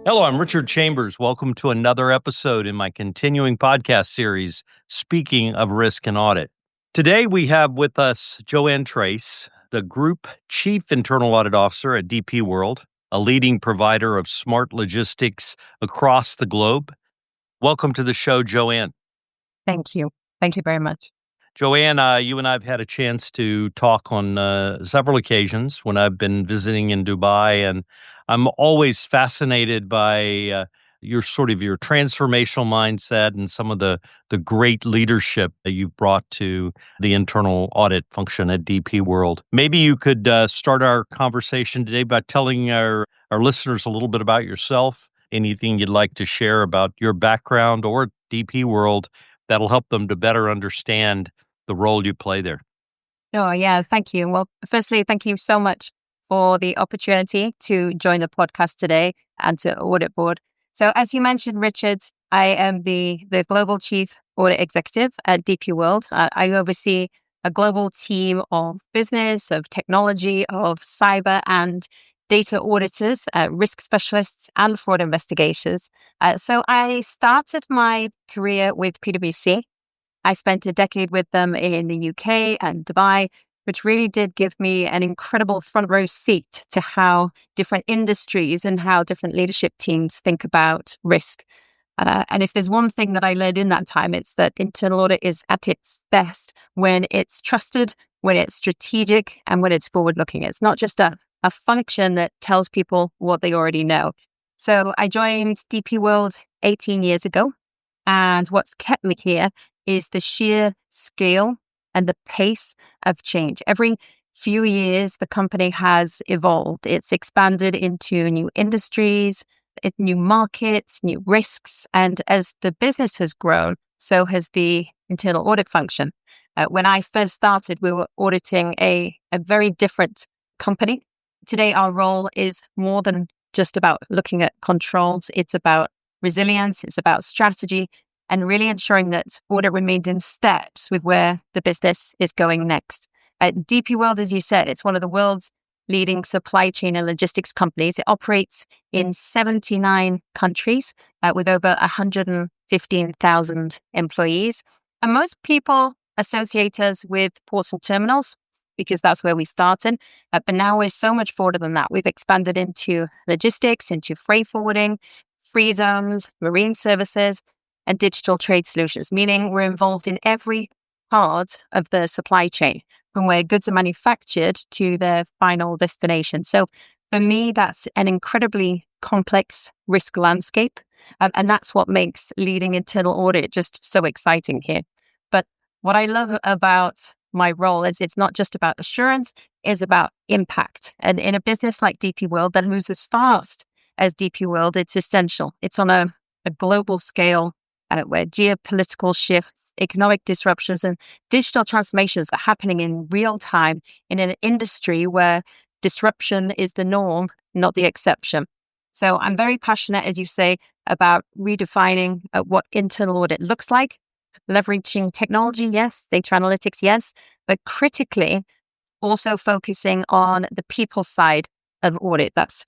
Hello, I'm Richard Chambers. Welcome to another episode in my continuing podcast series, Speaking of Risk and Audit. Today we have with us Joanne Traice, the Group Chief Internal Audit Officer at DP World, a leading provider of smart logistics across the globe. Welcome to the show, Joanne. Thank you. Thank you very much. Joanne, you and I have had a chance to talk on several occasions when I've been visiting in Dubai, and I'm always fascinated by your transformational mindset and some of the great leadership that you've brought to the internal audit function at DP World. Maybe you could start our conversation today by telling our listeners a little bit about yourself, anything you'd like to share about your background or DP World that'll help them to better understand the role you play there. Oh, yeah. Thank you. Well, firstly, thank you so much for the opportunity to join the podcast today and to Audit Board. So as you mentioned, Richard, I am the Global Chief Audit Executive at DP World. I oversee a global team of business, of technology, of cyber and data auditors, risk specialists, and fraud investigators. So I started my career with PwC. I spent a decade with them in the UK and Dubai, which really did give me an incredible front row seat to how different industries and how different leadership teams think about risk. And if there's one thing that I learned in that time, it's that internal audit is at its best when it's trusted, when it's strategic, and when it's forward-looking. It's not just a function that tells people what they already know. So I joined DP World 18 years ago, and what's kept me here is the sheer scale and the pace of change. Every few years, the company has evolved. It's expanded into new industries, new markets, new risks. And as the business has grown, so has the internal audit function. When I first started, we were auditing a very different company. Today, our role is more than just about looking at controls. It's about resilience. It's about strategy, and really ensuring that audit remains in steps with where the business is going next. At DP World, as you said, it's one of the world's leading supply chain and logistics companies. It operates in 79 countries with over 115,000 employees. And most people associate us with ports and terminals because that's where we started. But now we're so much broader than that. We've expanded into logistics, into freight forwarding, free zones, marine services, and digital trade solutions, meaning we're involved in every part of the supply chain, from where goods are manufactured to their final destination. So for me, that's an incredibly complex risk landscape. And that's what makes leading internal audit just so exciting here. But what I love about my role is it's not just about assurance, it's about impact. And in a business like DP World that moves as fast as DP World, it's essential. It's on a global scale, where geopolitical shifts, economic disruptions, and digital transformations are happening in real time in an industry where disruption is the norm, not the exception. So I'm very passionate, as you say, about redefining what internal audit looks like, leveraging technology, yes, data analytics, yes, but critically also focusing on the people side of audit. That's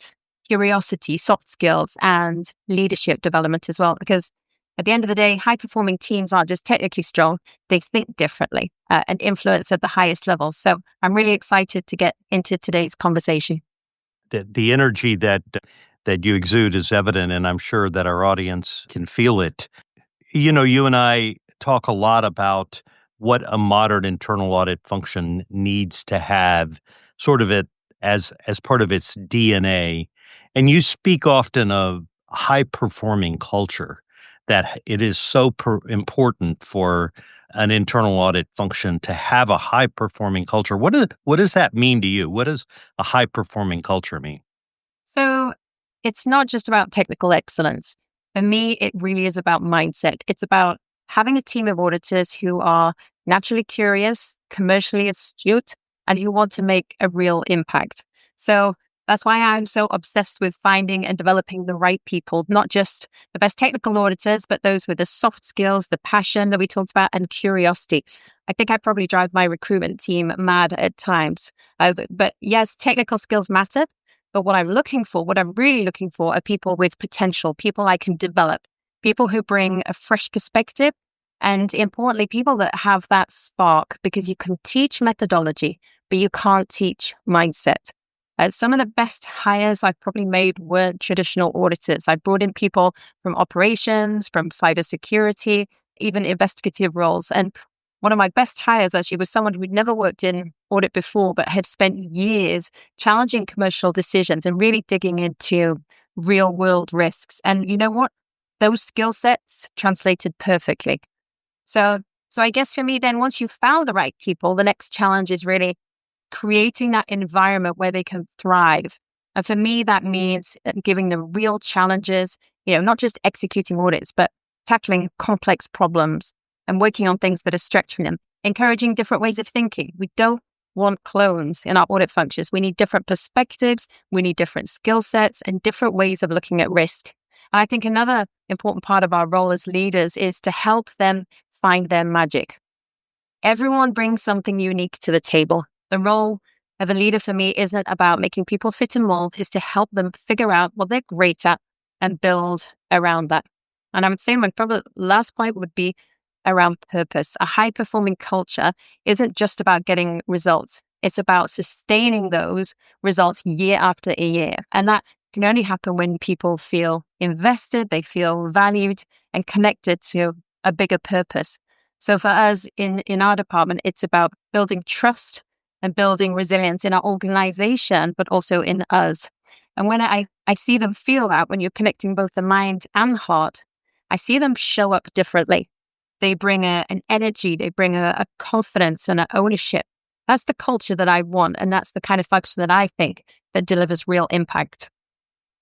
curiosity, soft skills, and leadership development as well, because at the end of the day, high-performing teams aren't just technically strong, they think differently and influence at the highest levels. So I'm really excited to get into today's conversation. The energy that you exude is evident, and I'm sure that our audience can feel it. You know, you and I talk a lot about what a modern internal audit function needs to have, sort of it as part of its DNA. And you speak often of high-performing culture, that it is so important for an internal audit function to have a high-performing culture. What does that mean to you? What does a high-performing culture mean? So it's not just about technical excellence. For me, it really is about mindset. It's about having a team of auditors who are naturally curious, commercially astute, and who want to make a real impact. So that's why I'm so obsessed with finding and developing the right people, not just the best technical auditors, but those with the soft skills, the passion that we talked about, and curiosity. I think I probably drive my recruitment team mad at times. But yes, technical skills matter, But what I'm really looking for are people with potential, people I can develop, people who bring a fresh perspective, and importantly, people that have that spark, because you can teach methodology, but you can't teach mindset. Some of the best hires I've probably made weren't traditional auditors. I brought in people from operations, from cybersecurity, even investigative roles. And one of my best hires actually was someone who'd never worked in audit before, but had spent years challenging commercial decisions and really digging into real world risks. And you know what? Those skill sets translated perfectly. So, so I guess for me, then once you've found the right people, the next challenge is really creating that environment where they can thrive. And for me, that means giving them real challenges, not just executing audits, but tackling complex problems and working on things that are stretching them, encouraging different ways of thinking. We don't want clones in our audit functions. We need different perspectives. We need different skill sets and different ways of looking at risk. And I think another important part of our role as leaders is to help them find their magic. Everyone brings something unique to the table. The role of a leader for me isn't about making people fit a mold, it's to help them figure out what they're great at and build around that. And I would say my probably last point would be around purpose. A high-performing culture isn't just about getting results. It's about sustaining those results year after year. And that can only happen when people feel invested, they feel valued and connected to a bigger purpose. So for us in our department, it's about building trust and building resilience in our organization, but also in us. And when I see them feel that, when you're connecting both the mind and the heart, I see them show up differently. They bring an energy, they bring a confidence and an ownership. That's the culture that I want. And that's the kind of function that I think that delivers real impact.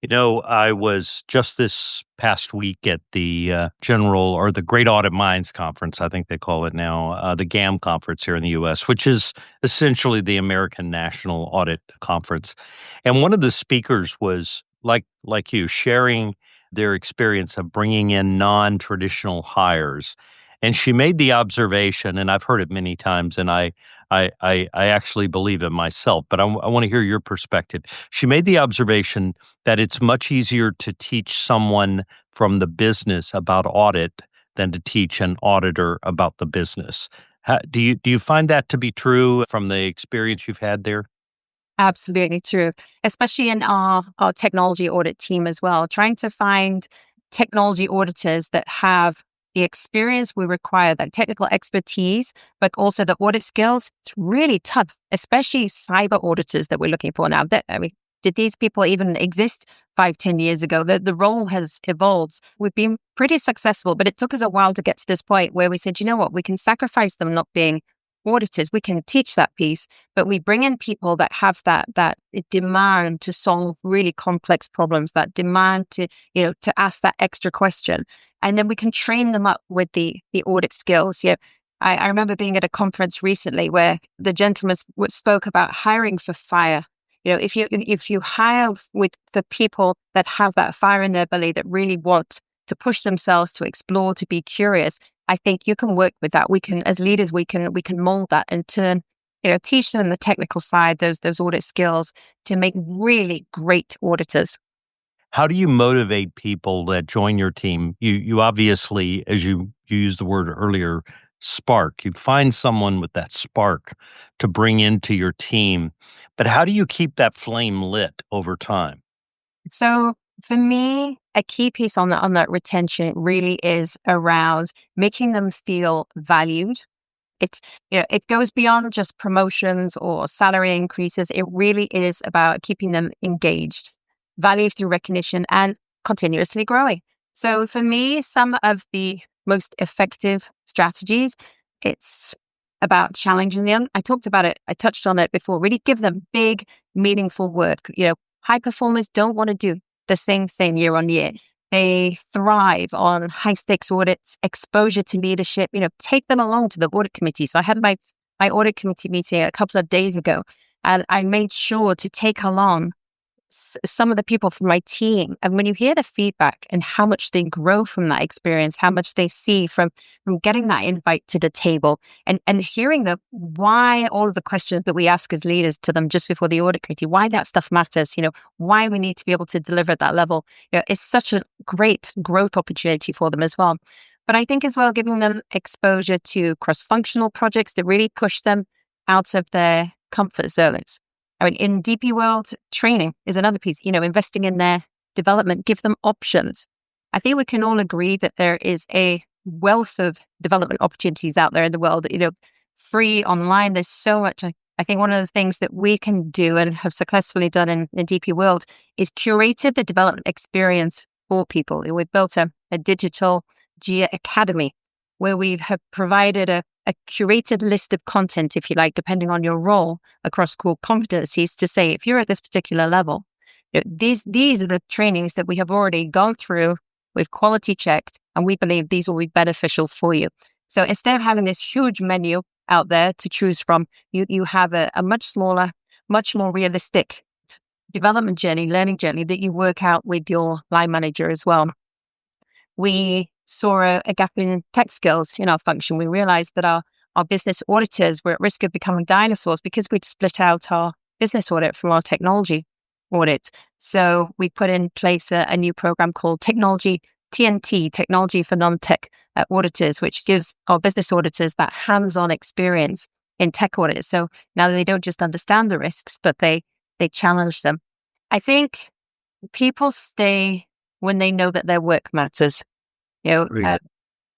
I was just this past week at the General or the Great Audit Minds Conference, I think they call it now, the GAM conference here in the US, which is essentially the American National Audit Conference. And one of the speakers was like you, sharing their experience of bringing in non-traditional hires. And she made the observation, and I've heard it many times, and I actually believe it myself, but I want to hear your perspective. She made the observation that it's much easier to teach someone from the business about audit than to teach an auditor about the business. Do you find that to be true from the experience you've had there? Absolutely true, especially in our technology audit team as well, trying to find technology auditors that have the experience we require, that technical expertise, but also the audit skills. It's really tough, especially cyber auditors that we're looking for now. Did these people even exist 5, 10 years ago? The role has evolved. We've been pretty successful, but it took us a while to get to this point where we said, you know what, we can sacrifice them not being auditors. We can teach that piece, but we bring in people that have that demand to solve really complex problems, that demand to ask that extra question, and then we can train them up with the audit skills. I remember being at a conference recently where the gentleman spoke about hiring for fire. If you hire with the people that have that fire in their belly, that really want to push themselves, to explore, to be curious, I think you can work with that. We can, as leaders, we can mold that and teach them the technical side, those audit skills to make really great auditors. How do you motivate people that join your team? You obviously, as you used the word earlier, spark. You find someone with that spark to bring into your team. But how do you keep that flame lit over time? So for me, a key piece on that retention really is around making them feel valued. It goes beyond just promotions or salary increases. It really is about keeping them engaged, valued through recognition, and continuously growing. So for me, some of the most effective strategies, it's about challenging them. I talked about it. I touched on it before. Really give them big, meaningful work. High performers don't want to do the same thing year on year. They thrive on high stakes audits, exposure to leadership, take them along to the audit committee. So I had my audit committee meeting a couple of days ago, and I made sure to take along some of the people from my team, and when you hear the feedback and how much they grow from that experience, how much they see from getting that invite to the table, and hearing the why all of the questions that we ask as leaders to them just before the audit committee, why that stuff matters, why we need to be able to deliver at that level, it's such a great growth opportunity for them as well. But I think as well, giving them exposure to cross-functional projects that really push them out of their comfort zones. I mean, in DP World, training is another piece, investing in their development, give them options. I think we can all agree that there is a wealth of development opportunities out there in the world, free, online. There's so much. I think one of the things that we can do and have successfully done in DP World is curated the development experience for people. We've built a digital GIA Academy where we have provided a curated list of content, if you like, depending on your role across core competencies to say, if you're at this particular level, these are the trainings that we have already gone through, we've quality checked, and we believe these will be beneficial for you. So instead of having this huge menu out there to choose from, you have a much smaller, much more realistic development journey, learning journey that you work out with your line manager as well. We saw a gap in tech skills in our function. We realized that our business auditors were at risk of becoming dinosaurs because we'd split out our business audit from our technology audit. So we put in place a new program called TNT, Technology for Non-Tech Auditors, which gives our business auditors that hands-on experience in tech audits. So now they don't just understand the risks, but they challenge them. I think people stay when they know that their work matters.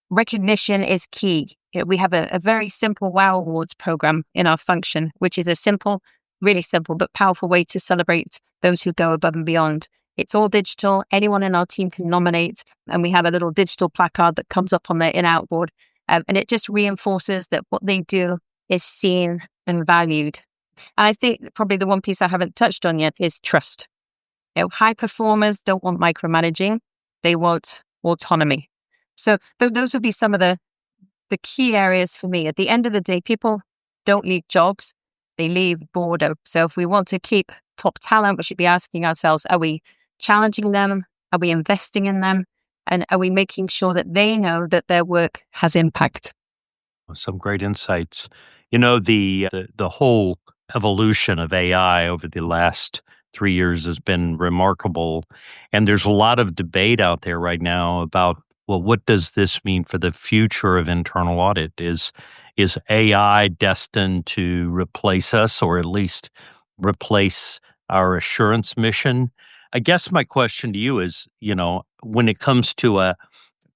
Recognition is key. We have a very simple WOW Awards program in our function, which is a simple, really simple, but powerful way to celebrate those who go above and beyond. It's all digital. Anyone in our team can nominate, and we have a little digital placard that comes up on their in-out board. And it just reinforces that what they do is seen and valued. And I think probably the one piece I haven't touched on yet is trust. High performers don't want micromanaging. They want autonomy. So those would be some of the key areas for me. At the end of the day, people don't leave jobs, they leave boredom. So if we want to keep top talent, we should be asking ourselves, are we challenging them? Are we investing in them? And are we making sure that they know that their work has impact? Some great insights. The whole evolution of AI over the last 3 years has been remarkable. And there's a lot of debate out there right now about, well, what does this mean for the future of internal audit? Is AI destined to replace us, or at least replace our assurance mission? I guess my question to you is, when it comes to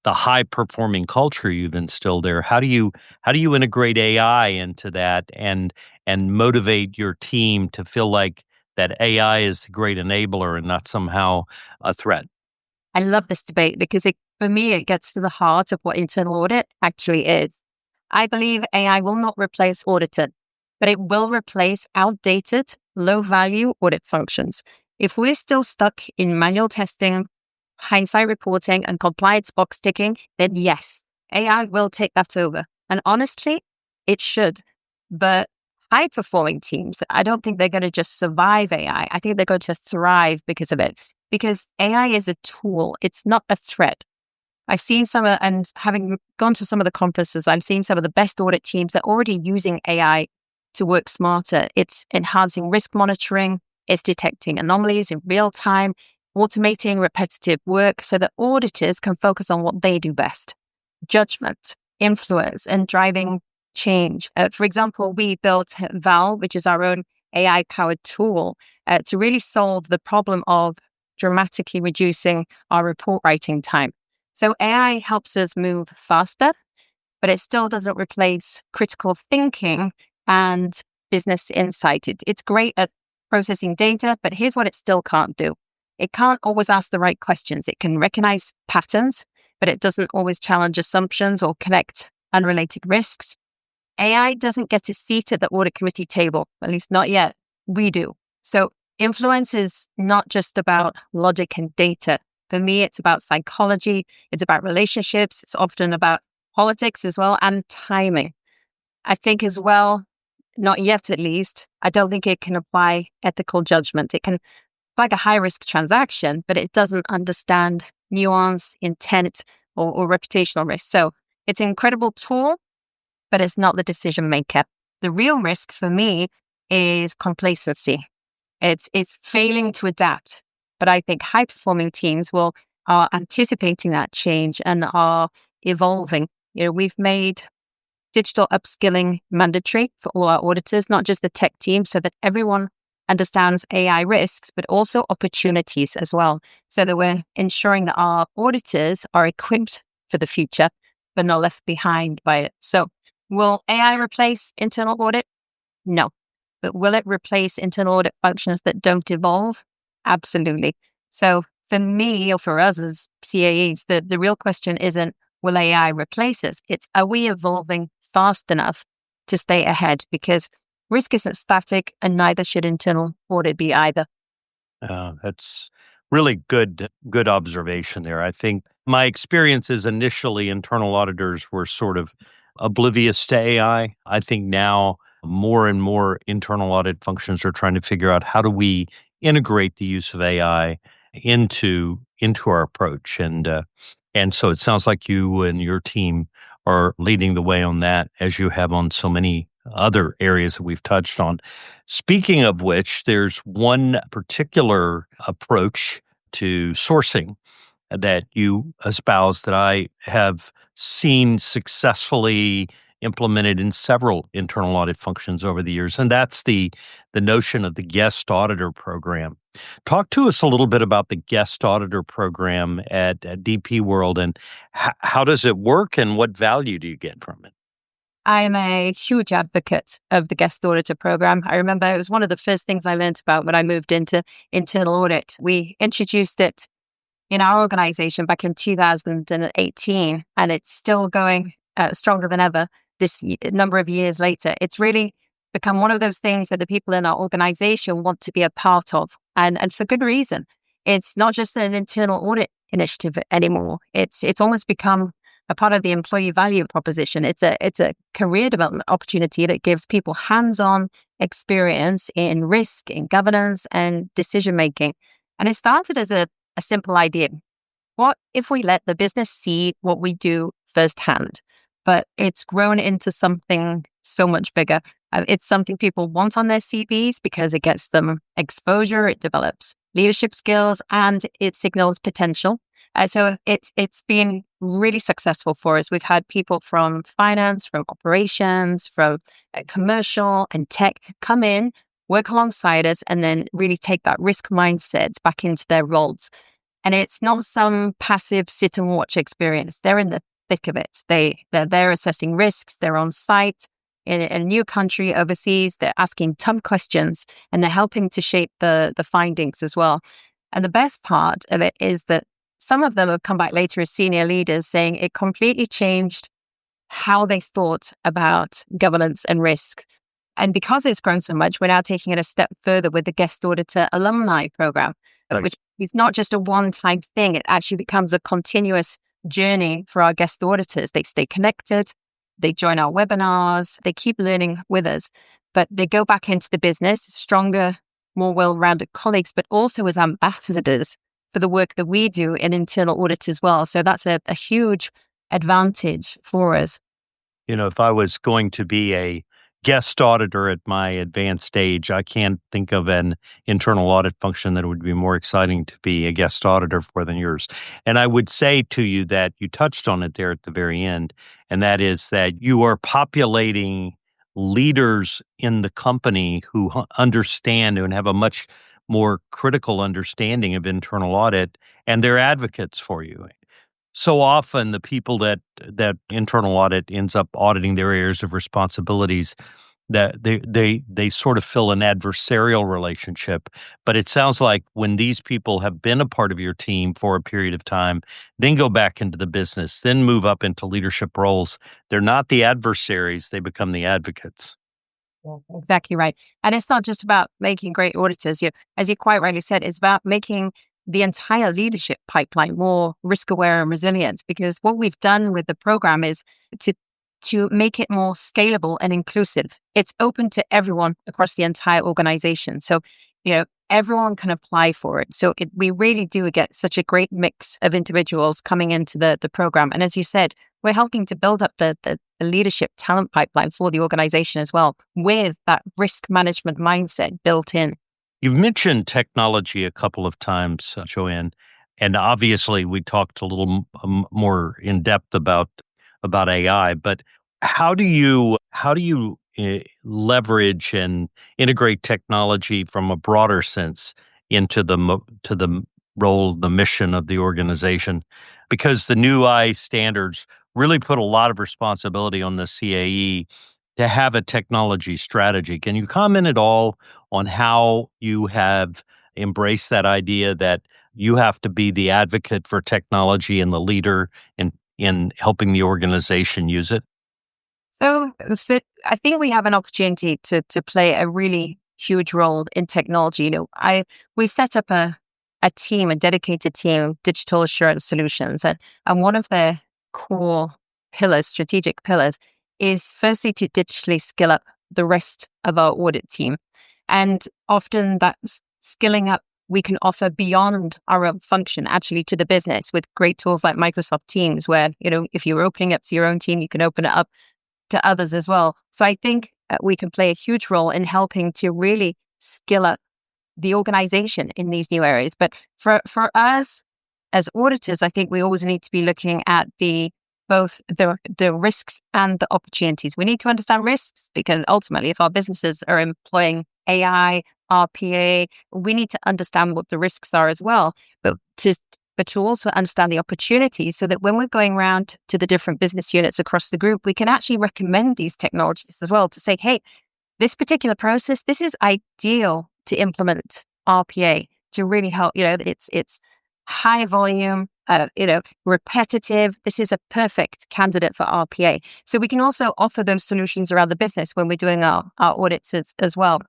the high performing culture you've instilled there, how do you integrate AI into that and motivate your team to feel like that AI is the great enabler and not somehow a threat? I love this debate because for me, it gets to the heart of what internal audit actually is. I believe AI will not replace auditing, but it will replace outdated, low-value audit functions. If we're still stuck in manual testing, hindsight reporting, and compliance box ticking, then yes, AI will take that over. And honestly, it should. But high-performing teams, I don't think they're going to just survive AI. I think they're going to thrive because of it. Because AI is a tool. It's not a threat. I've seen and having gone to some of the conferences, I've seen some of the best audit teams that are already using AI to work smarter. It's enhancing risk monitoring. It's detecting anomalies in real time, automating repetitive work so that auditors can focus on what they do best: judgment, influence, and driving change. For example, we built Val, which is our own AI-powered tool, to really solve the problem of dramatically reducing our report writing time. So AI helps us move faster, but it still doesn't replace critical thinking and business insight. It's great at processing data, but here's what it still can't do. It can't always ask the right questions. It can recognize patterns, but it doesn't always challenge assumptions or connect unrelated risks. AI doesn't get a seat at the audit committee table, at least not yet. We do. So influence is not just about logic and data. For me, it's about psychology. It's about relationships. It's often about politics as well, and timing. I think as well, not yet at least, I don't think it can apply ethical judgment. It can like a high risk transaction, but it doesn't understand nuance, intent, or reputational risk. So it's an incredible tool, but it's not the decision maker. The real risk for me is complacency. It's failing to adapt. But I think high performing teams are anticipating that change and are evolving. We've made digital upskilling mandatory for all our auditors, not just the tech team, so that everyone understands AI risks, but also opportunities as well, so that we're ensuring that our auditors are equipped for the future, but not left behind by it. So will AI replace internal audit? No. But will it replace internal audit functions that don't evolve? Absolutely. So for me, or for us as CAEs, the real question isn't, will AI replace us? It's, are we evolving fast enough to stay ahead? Because risk isn't static, and neither should internal audit be either. That's really good observation there. I think my experience is initially internal auditors were sort of oblivious to AI. I think now more and more internal audit functions are trying to figure out how do we integrate the use of AI into our approach, and so it sounds like you and your team are leading the way on that, as you have on so many other areas that we've touched on. Speaking of which, there's one particular approach to sourcing that you espouse that I have seen successfully implemented in several internal audit functions over the years, and that's the notion of the guest auditor program. Talk to us a little bit about the guest auditor program at DP World, and how does it work, and what value do you get from it? I am a huge advocate of the guest auditor program. I remember it was one of the first things I learned about when I moved into internal audit. We introduced it in our organization back in 2018, and it's still going stronger than ever number of years later. It's really become one of those things that the people in our organization want to be a part of, and for good reason. It's not just an internal audit initiative anymore. It's almost become a part of the employee value proposition. It's a career development opportunity that gives people hands-on experience in risk, in governance, and decision making. And it started as a simple idea. What if we let the business see what we do firsthand? But it's grown into something so much bigger. It's something people want on their CVs because it gets them exposure, it develops leadership skills, and it signals potential. So it's been really successful for us. We've had people from finance, from operations, from commercial and tech come in, work alongside us, and then really take that risk mindset back into their roles. And it's not some passive sit and watch experience. They're in the thick of it. They're there assessing risks. They're on site in a new country overseas. They're asking tough questions, and they're helping to shape the findings as well. And the best part of it is that some of them have come back later as senior leaders saying it completely changed how they thought about governance and risk. And because it's grown so much, we're now taking it a step further with the guest auditor alumni program, which is not just a one-time thing. It actually becomes a continuous journey for our guest auditors. They stay connected, they join our webinars, they keep learning with us, but they go back into the business stronger, more well-rounded colleagues, but also as ambassadors for the work that we do in internal audit as well. So that's a huge advantage for us. If I was going to be a guest auditor at my advanced stage, I can't think of an internal audit function that would be more exciting to be a guest auditor for than yours. And I would say to you that you touched on it there at the very end, and that is that you are populating leaders in the company who understand and have a much more critical understanding of internal audit, and they're advocates for you. So often the people that internal audit ends up auditing their areas of responsibilities, that they sort of fill an adversarial relationship. But it sounds like when these people have been a part of your team for a period of time, then go back into the business, then move up into leadership roles, they're not the adversaries, they become the advocates. Yeah, exactly right. And it's not just about making great auditors. As you quite rightly said, it's about making the entire leadership pipeline more risk aware and resilient. Because what we've done with the program is to make it more scalable and inclusive. It's open to everyone across the entire organization. So everyone can apply for it. So we really do get such a great mix of individuals coming into the program. And as you said, we're helping to build up the leadership talent pipeline for the organization as well, with that risk management mindset built in. You've mentioned technology a couple of times, Joanne, and obviously we talked a little more in depth about AI. But how do you leverage and integrate technology from a broader sense into to the role, the mission of the organization? Because the new I standards really put a lot of responsibility on the CAE to have a technology strategy. Can you comment at all on how you have embraced that idea that you have to be the advocate for technology and the leader in helping the organization use it? So I think we have an opportunity to play a really huge role in technology. We set up a team, a dedicated team, digital assurance solutions, and one of their core pillars, strategic pillars, is firstly to digitally skill up the rest of our audit team, and often that skilling up we can offer beyond our own function actually to the business with great tools like Microsoft Teams, where if you're opening up to your own team, you can open it up to others as well. So I think we can play a huge role in helping to really skill up the organization in these new areas. But for us as auditors, I think we always need to be looking at both the risks and the opportunities. We need to understand risks because ultimately, if our businesses are employing AI, RPA, we need to understand what the risks are as well. But to also understand the opportunities so that when we're going around to the different business units across the group, we can actually recommend these technologies as well to say, hey, this particular process, this is ideal to implement RPA to really help. It's high volume, repetitive. This is a perfect candidate for RPA. So we can also offer those solutions around the business when we're doing our audits as well.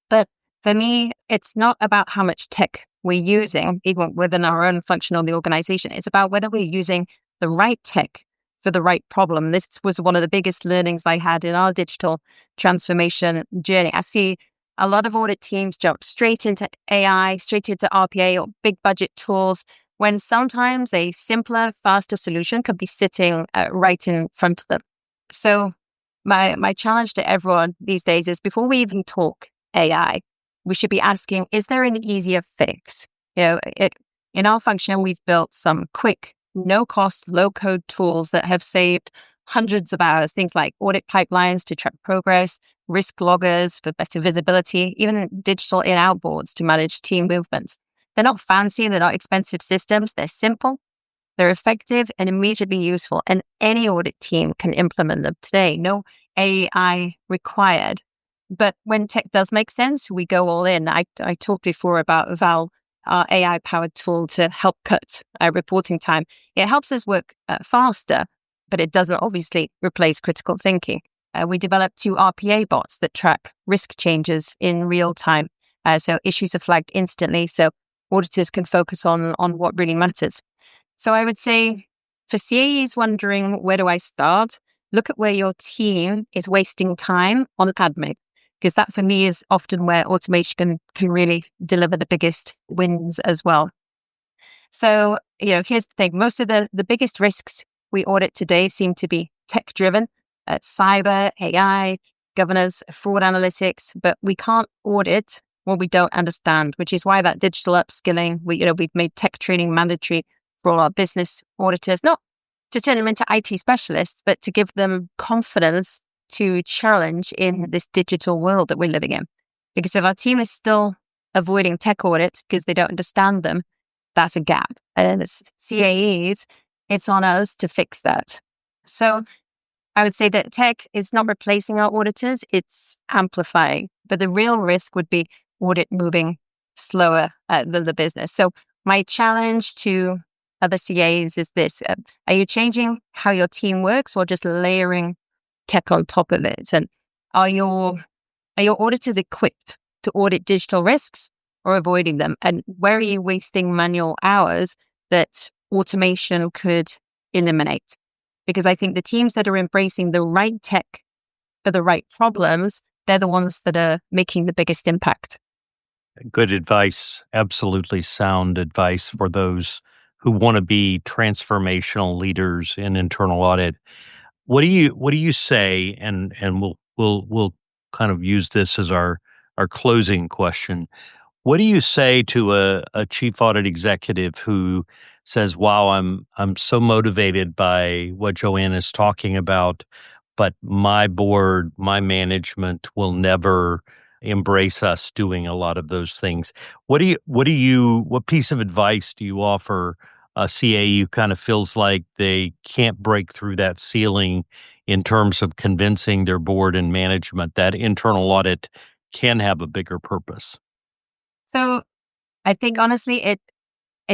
But for me, it's not about how much tech we're using, even within our own function of the organization. It's about whether we're using the right tech for the right problem. This was one of the biggest learnings I had in our digital transformation journey. I see a lot of audit teams jump straight into AI, straight into RPA or big budget tools, when sometimes a simpler, faster solution could be sitting right in front of them. So my challenge to everyone these days is before we even talk AI, we should be asking, is there an easier fix? In our function, we've built some quick, no-cost, low-code tools that have saved hundreds of hours, things like audit pipelines to track progress, risk loggers for better visibility, even digital in-out boards to manage team movements. They're not fancy, they're not expensive systems, they're simple, they're effective and immediately useful, and any audit team can implement them today. No AI required. But when tech does make sense, we go all in. I talked before about Val, our AI-powered tool to help cut reporting time. It helps us work faster, but it doesn't obviously replace critical thinking. We developed 2 RPA bots that track risk changes in real time. So issues are flagged instantly, so auditors can focus on what really matters. So I would say for CAEs wondering, where do I start? Look at where your team is wasting time on admin, because that for me is often where automation can really deliver the biggest wins as well. So, here's the thing. Most of the biggest risks we audit today seem to be tech-driven, cyber, AI, governance, fraud analytics, but we can't audit what we don't understand, which is why that digital upskilling, we've made tech training mandatory for all our business auditors, not to turn them into IT specialists, but to give them confidence to challenge in this digital world that we're living in. Because if our team is still avoiding tech audits because they don't understand them, that's a gap. And as CAEs, it's on us to fix that. So I would say that tech is not replacing our auditors, it's amplifying. But the real risk would be audit moving slower than the business. So my challenge to other CAs is this. Are you changing how your team works or just layering tech on top of it? And are your auditors equipped to audit digital risks or avoiding them? And where are you wasting manual hours that automation could eliminate? Because I think the teams that are embracing the right tech for the right problems, they're the ones that are making the biggest impact. Good advice. Absolutely sound advice for those who want to be transformational leaders in internal audit. What do you say? And we'll kind of use this as our closing question. What do you say to a chief audit executive who says, "Wow, I'm so motivated by what Joanne is talking about, but my board, my management will never embrace us doing a lot of those things." What piece of advice do you offer a CA who kind of feels like they can't break through that ceiling in terms of convincing their board and management that internal audit can have a bigger purpose? So I think honestly, it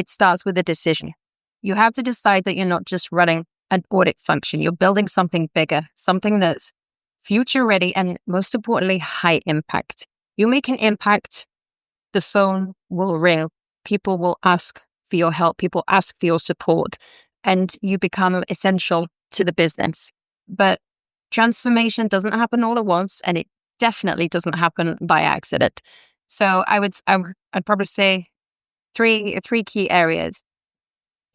starts with a decision. You have to decide that you're not just running an audit function. You're building something bigger, something that's future ready, and most importantly, high impact. You make an impact, the phone will ring. People will ask for your help. People ask for your support, and you become essential to the business. But transformation doesn't happen all at once, and it definitely doesn't happen by accident. So I'd probably say three key areas: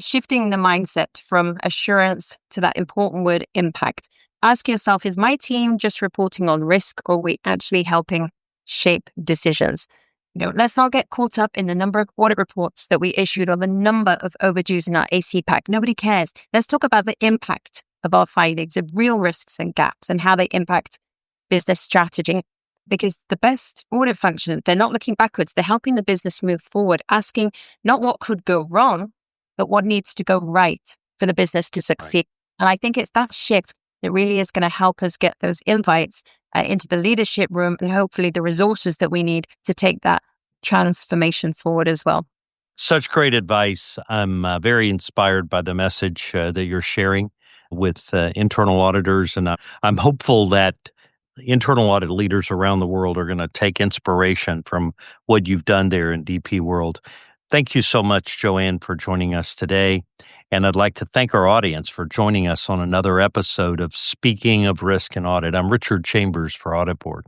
shifting the mindset from assurance to that important word impact. Ask yourself, is my team just reporting on risk, or are we actually helping shape decisions? Let's not get caught up in the number of audit reports that we issued or the number of overdues in our AC pack. Nobody cares. Let's talk about the impact of our findings, of real risks and gaps, and how they impact business strategy. Because the best audit function, they're not looking backwards. They're helping the business move forward, asking not what could go wrong, but what needs to go right for the business to Right. succeed. And I think it's that shift that really is going to help us get those invites into the leadership room, and hopefully the resources that we need to take that transformation forward as well. Such great advice. I'm very inspired by the message that you're sharing with internal auditors, and I'm hopeful that internal audit leaders around the world are going to take inspiration from what you've done there in DP World. Thank you so much, Joanne, for joining us today. And I'd like to thank our audience for joining us on another episode of Speaking of Risk and Audit. I'm Richard Chambers for Audit Board.